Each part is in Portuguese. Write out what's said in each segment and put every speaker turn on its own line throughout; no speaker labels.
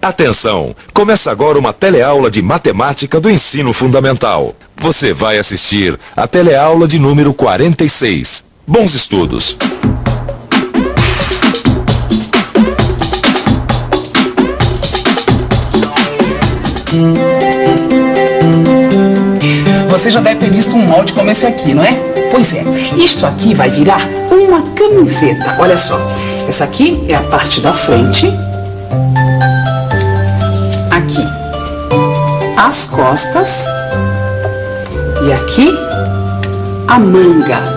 Atenção! Começa agora uma teleaula de matemática do ensino fundamental. Você vai assistir a teleaula de número 46. Bons estudos!
Você já deve ter visto um molde como esse aqui, não é? Pois é, isto aqui vai virar uma camiseta. Olha só, essa aqui é a parte da frente. Aqui, as costas. E aqui, a manga.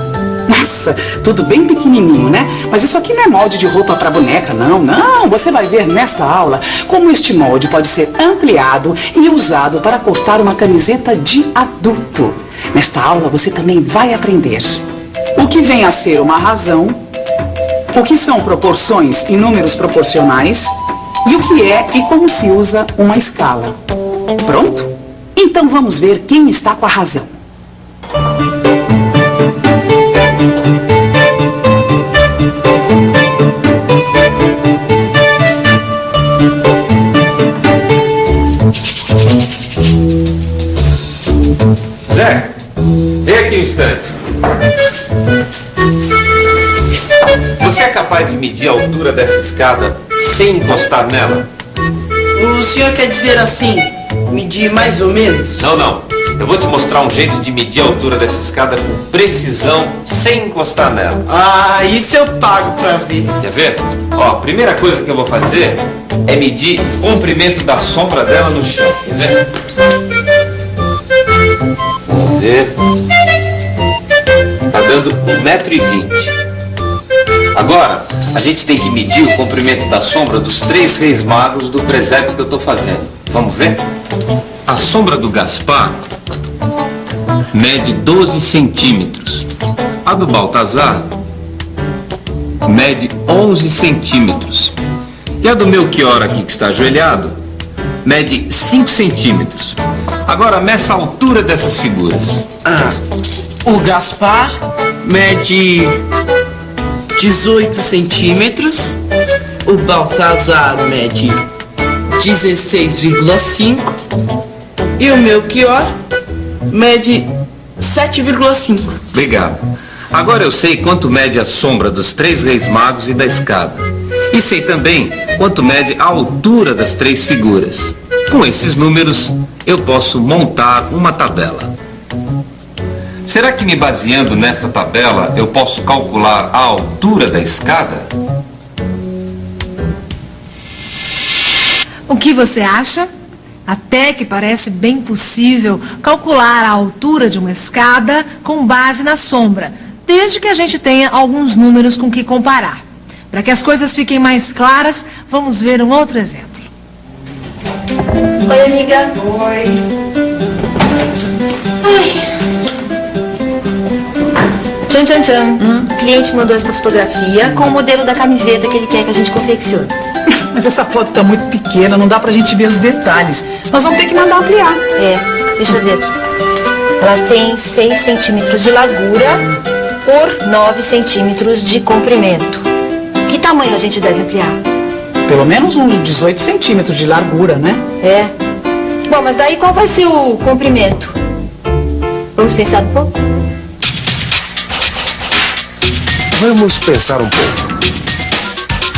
Nossa, tudo bem pequenininho, né? Mas isso aqui não é molde de roupa para boneca, não. Não, você vai ver nesta aula como este molde pode ser ampliado e usado para cortar uma camiseta de adulto. Nesta aula você também vai aprender o que vem a ser uma razão, o que são proporções e números proporcionais e o que é e como se usa uma escala. Pronto? Então vamos ver quem está com a razão.
Zé, vem aqui um instante. Você é capaz de medir a altura dessa escada sem encostar nela?
O senhor quer dizer assim, medir mais ou menos?
Não. Eu vou te mostrar um jeito de medir a altura dessa escada com precisão, sem encostar nela.
Ah, isso eu pago pra ver.
Quer ver? Ó, a primeira coisa que eu vou fazer é medir o comprimento da sombra dela no chão. Quer ver? Tá dando 1,20 m. Agora, a gente tem que medir o comprimento da sombra dos 3 reis magos do presépio que eu tô fazendo. Vamos ver? A sombra do Gaspar mede 12 centímetros. A do Baltazar mede 11 centímetros. E a do Melchior aqui, que está ajoelhado, mede 5 centímetros. Agora, meça a altura dessas figuras.
O Gaspar mede 18 centímetros. O Baltazar mede 16,5. E o Melchior mede 7,5.
Obrigado. Agora eu sei quanto mede a sombra dos 3 reis magos e da escada. E sei também quanto mede a altura das 3 figuras. Com esses números, eu posso montar uma tabela. Será que me baseando nesta tabela, eu posso calcular a altura da escada?
O que você acha? Até que parece bem possível calcular a altura de uma escada com base na sombra, desde que a gente tenha alguns números com que comparar. Para que as coisas fiquem mais claras, vamos ver um outro exemplo.
Oi, amiga.
Oi.
Tchan, tchan, tchan. O cliente mandou essa fotografia com o modelo da camiseta que ele quer que a gente confeccione.
Mas essa foto tá muito pequena, não dá pra gente ver os detalhes. Nós vamos ter que mandar ampliar.
Deixa eu ver aqui. Ela tem 6 centímetros de largura por 9 centímetros de comprimento. Que tamanho a gente deve ampliar?
Pelo menos uns 18 centímetros de largura, né?
Bom, mas daí qual vai ser o comprimento? Vamos pensar um pouco?
Vamos pensar um pouco.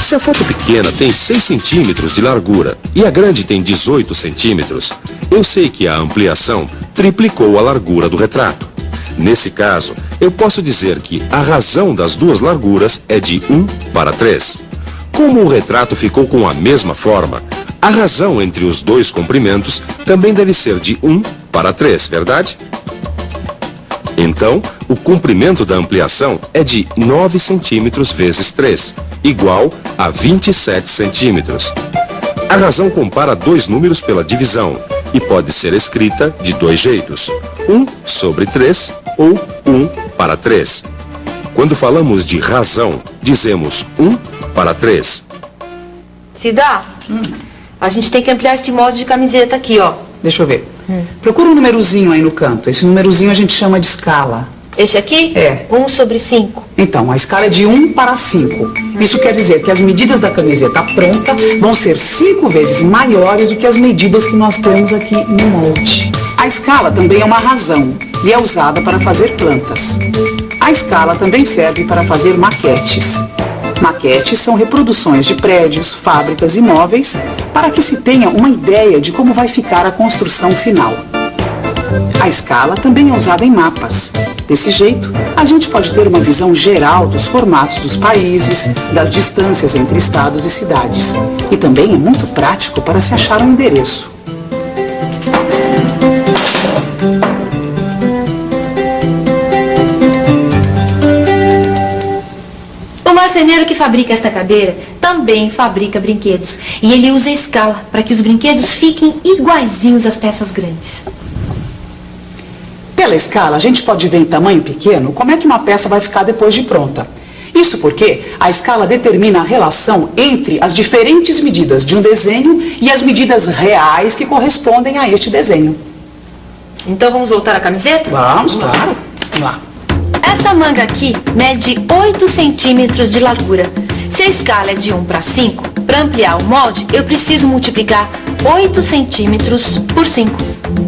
Se a foto pequena tem 6 centímetros de largura e a grande tem 18 centímetros, eu sei que a ampliação triplicou a largura do retrato. Nesse caso, eu posso dizer que a razão das duas larguras é de 1/3. Como o retrato ficou com a mesma forma, a razão entre os dois comprimentos também deve ser de 1/3, verdade? Então, o comprimento da ampliação é de 9 centímetros vezes 3, igual a 27 centímetros. A razão compara dois números pela divisão e pode ser escrita de dois jeitos, 1/3 ou 1/3. Quando falamos de razão, dizemos 1/3.
Cida, a gente tem que ampliar este molde de camiseta aqui, ó.
Deixa eu ver. Procura um numerozinho aí no canto. Esse numerozinho a gente chama de escala.
Este aqui?
É.
1 sobre 5.
Então, a escala é de 1 para 5. Isso quer dizer que as medidas da camiseta pronta vão ser 5 vezes maiores do que as medidas que nós temos aqui no molde. A escala também é uma razão e é usada para fazer plantas. A escala também serve para fazer maquetes. Maquetes são reproduções de prédios, fábricas e móveis para que se tenha uma ideia de como vai ficar a construção final. A escala também é usada em mapas. Desse jeito, a gente pode ter uma visão geral dos formatos dos países, das distâncias entre estados e cidades. E também é muito prático para se achar um endereço.
O marceneiro que fabrica esta cadeira também fabrica brinquedos. E ele usa a escala para que os brinquedos fiquem iguaizinhos às peças grandes.
Pela escala, a gente pode ver em tamanho pequeno como é que uma peça vai ficar depois de pronta. Isso porque a escala determina a relação entre as diferentes medidas de um desenho e as medidas reais que correspondem a este desenho.
Então vamos voltar à camiseta?
Vamos, claro. Vamos lá.
Esta manga aqui mede 8 centímetros de largura. Se a escala é de 1 para 5, para ampliar o molde, eu preciso multiplicar 8 centímetros por 5.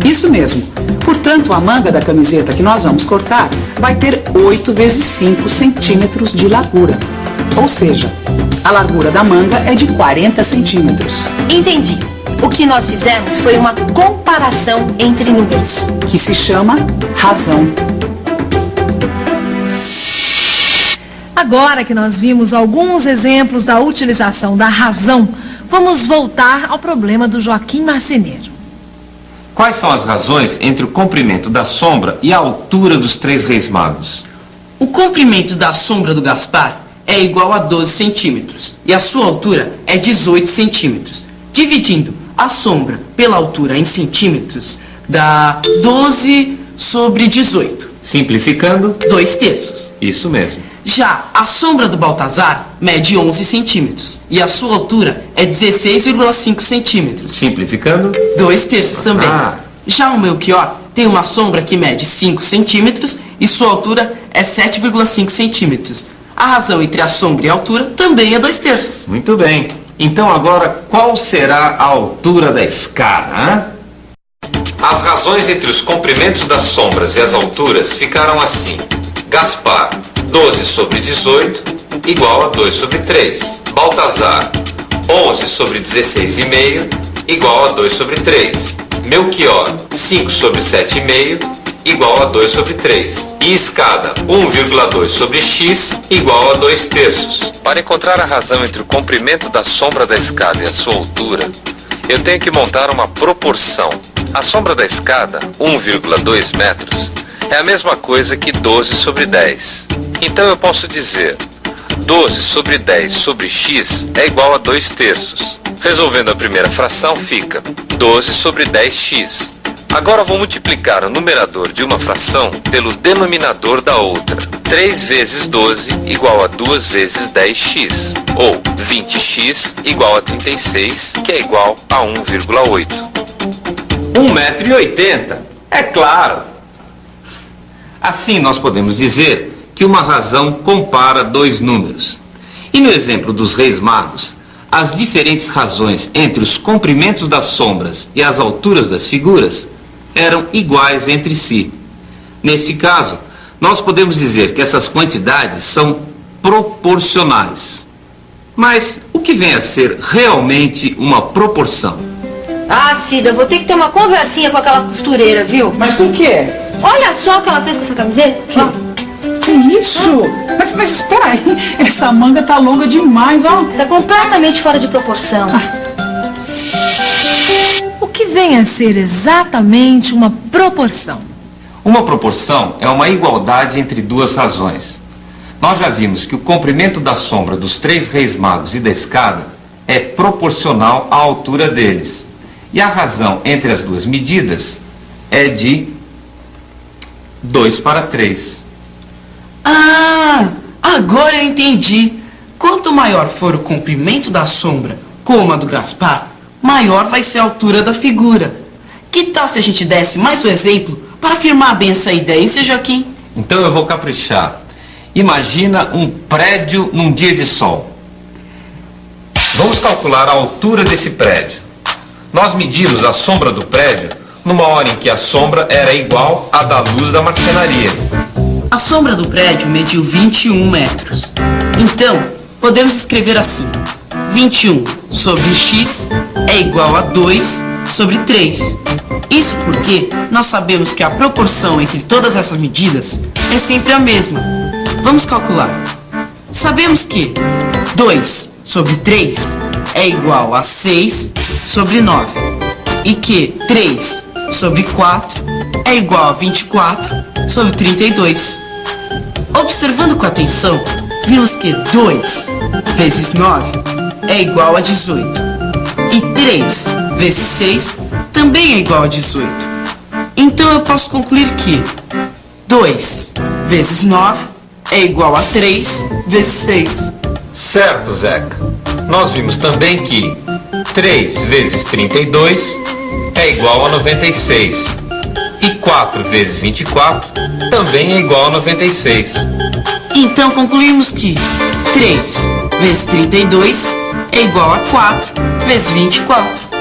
Isso mesmo. Portanto, a manga da camiseta que nós vamos cortar vai ter 8 vezes 5 centímetros de largura. Ou seja, a largura da manga é de 40 centímetros.
Entendi. O que nós fizemos foi uma comparação entre números.
Que se chama razão.
Agora que nós vimos alguns exemplos da utilização da razão, vamos voltar ao problema do Joaquim Marceneiro.
Quais são as razões entre o comprimento da sombra e a altura dos 3 reis magos?
O comprimento da sombra do Gaspar é igual a 12 centímetros e a sua altura é 18 centímetros. Dividindo a sombra pela altura em centímetros, dá 12 sobre 18.
Simplificando,
2/3.
isso mesmo.
Já a sombra do Baltazar mede 11 centímetros e a sua altura é 16,5 centímetros.
Simplificando,
2/3 também.
Ah.
Já o Melchior tem uma sombra que mede 5 centímetros e sua altura é 7,5 centímetros. A razão entre a sombra e a altura também é 2/3.
muito bem. Então agora, qual será a altura da escada, hein? As razões entre os comprimentos das sombras e as alturas ficaram assim. Gaspar, 12 sobre 18, igual a 2 sobre 3. Baltazar, 11 sobre 16,5, igual a 2 sobre 3. Melchior, 5 sobre 7,5, igual a 2 sobre 3. E escada, 1,2 sobre x, igual a 2/3. Para encontrar a razão entre o comprimento da sombra da escada e a sua altura, eu tenho que montar uma proporção. A sombra da escada, 1,2 metros, é a mesma coisa que 12 sobre 10. Então eu posso dizer 12 sobre 10 sobre x é igual a 2/3. Resolvendo a primeira fração fica 12 sobre 10x. Agora vou multiplicar o numerador de uma fração pelo denominador da outra. 3 vezes 12 igual a 2 vezes 10x. Ou 20x igual a 36, que é igual a 1,8. 1,80 m, é claro. Assim nós podemos dizer que uma razão compara 2 números. E no exemplo dos reis magos, as diferentes razões entre os comprimentos das sombras e as alturas das figuras eram iguais entre si. Neste caso, nós podemos dizer que essas quantidades são proporcionais. Mas o que vem a ser realmente uma proporção?
Ah, Cida, vou ter que ter uma conversinha com aquela costureira, viu?
Mas por quê?
Olha só o que ela fez com essa camiseta. Ó.
Que isso? Mas espera aí, essa manga tá longa demais, ó.
Tá completamente fora de proporção.
O que vem a ser exatamente uma proporção?
Uma proporção é uma igualdade entre duas razões. Nós já vimos que o comprimento da sombra dos 3 reis magos e da escada é proporcional à altura deles. E a razão entre as duas medidas é de 2/3.
Ah, agora eu entendi. Quanto maior for o comprimento da sombra, como a do Gaspar, maior vai ser a altura da figura. Que tal se a gente desse mais um exemplo para afirmar bem essa ideia, hein, seu Joaquim?
Então eu vou caprichar. Imagina um prédio num dia de sol. Vamos calcular a altura desse prédio. Nós medimos a sombra do prédio numa hora em que a sombra era igual à da luz da marcenaria.
A sombra do prédio mediu 21 metros. Então, podemos escrever assim: 21 sobre x é igual a 2 sobre 3. Isso porque nós sabemos que a proporção entre todas essas medidas é sempre a mesma. Vamos calcular. Sabemos que 2 sobre 3 é igual a 6 sobre 9 e que 3 sobre 4 é igual a 24 sobre 32. Observando com atenção, vimos que 2 vezes 9 é igual a 18 e 3 vezes 6 também é igual a 18. Então eu posso concluir que 2 vezes 9 é igual a 3 vezes 6.
Certo, Zeca. Nós vimos também que 3 vezes 32 é igual a 96. E 4 vezes 24 também é igual a 96.
Então concluímos que 3 vezes 32 é igual a 4 vezes 24.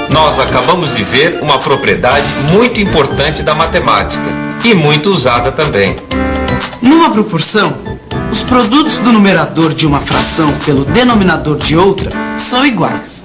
Nós acabamos de ver uma propriedade muito importante da matemática e muito usada também.
Numa proporção, os produtos do numerador de uma fração pelo denominador de outra são iguais.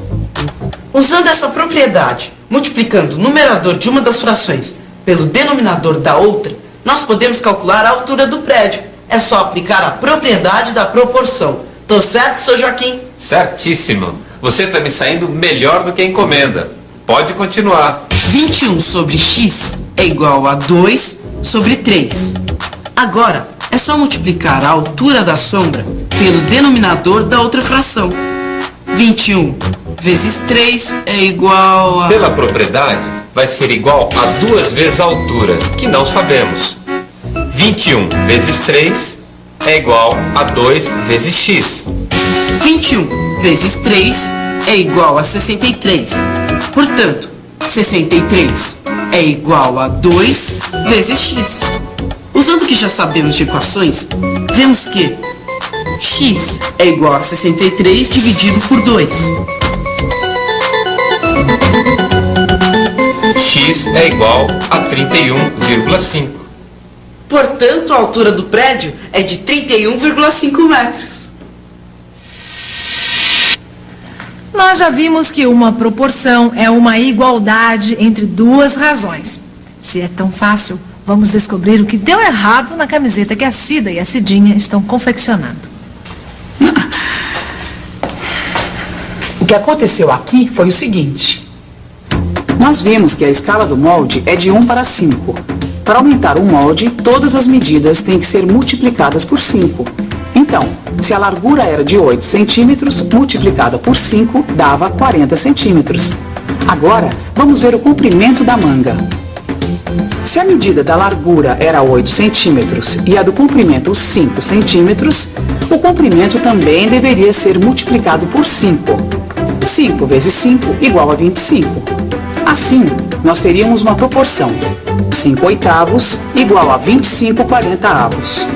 Usando essa propriedade, multiplicando o numerador de uma das frações pelo denominador da outra, nós podemos calcular a altura do prédio. É só aplicar a propriedade da proporção. Tô certo, Sr. Joaquim?
Certíssimo. Você está me saindo melhor do que a encomenda. Pode continuar.
21 sobre x é igual a 2 sobre 3. Agora, é só multiplicar a altura da sombra pelo denominador da outra fração. 21 vezes 3 é igual a...
Pela propriedade, vai ser igual a 2 vezes a altura, que não sabemos. 21 vezes 3 é igual a 2 vezes x.
21 vezes 3 é igual a 63. Portanto, 63 é igual a 2 vezes x. Usando o que já sabemos de equações, vemos que x é igual a 63 dividido por 2.
X é igual a 31,5.
Portanto, a altura do prédio é de 31,5 metros.
Nós já vimos que uma proporção é uma igualdade entre duas razões. Se é tão fácil, vamos descobrir o que deu errado na camiseta que a Cida e a Cidinha estão confeccionando.
O que aconteceu aqui foi o seguinte. Nós vimos que a escala do molde é de 1 para 5. Para aumentar o molde, todas as medidas têm que ser multiplicadas por 5. Então, se a largura era de 8 centímetros, multiplicada por 5 dava 40 centímetros. Agora, vamos ver o comprimento da manga. Se a medida da largura era 8 centímetros e a do comprimento 5 centímetros, o comprimento também deveria ser multiplicado por 5. 5 vezes 5 igual a 25. Assim, nós teríamos uma proporção 5 oitavos igual a 25 40avos.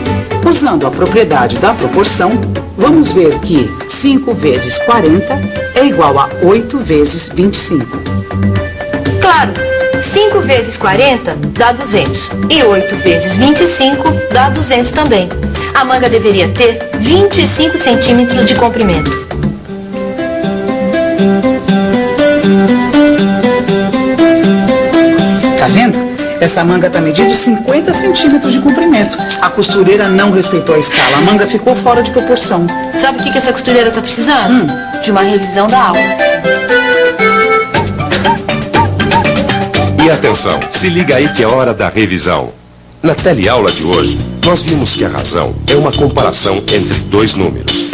Usando a propriedade da proporção, vamos ver que 5 vezes 40 é igual a 8 vezes 25.
Claro, 5 vezes 40 dá 200 e 8 vezes 25 dá 200 também. A manga deveria ter 25 centímetros de comprimento.
Tá vendo? Essa manga está medindo 50 centímetros de comprimento. A costureira não respeitou a escala. A manga ficou fora de proporção.
Sabe o que essa costureira tá precisando? De uma revisão da aula.
E atenção, se liga aí que é hora da revisão. Na teleaula de hoje, nós vimos que a razão é uma comparação entre dois números.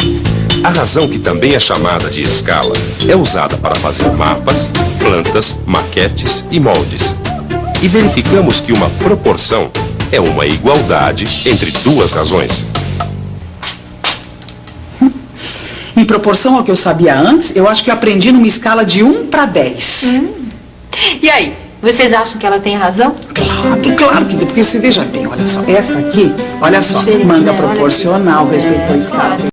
A razão, que também é chamada de escala, é usada para fazer mapas, plantas, maquetes e moldes. E verificamos que uma proporção é uma igualdade entre duas razões.
Em proporção ao que eu sabia antes, eu acho que eu aprendi numa escala de 1 para 10.
E aí, Vocês acham que ela tem razão?
Claro que tem, porque se veja bem, olha só. Essa aqui, olha só,
Diferente,
manga
né? Olha
proporcional,
aqui.
respeitou a escala.
Claro.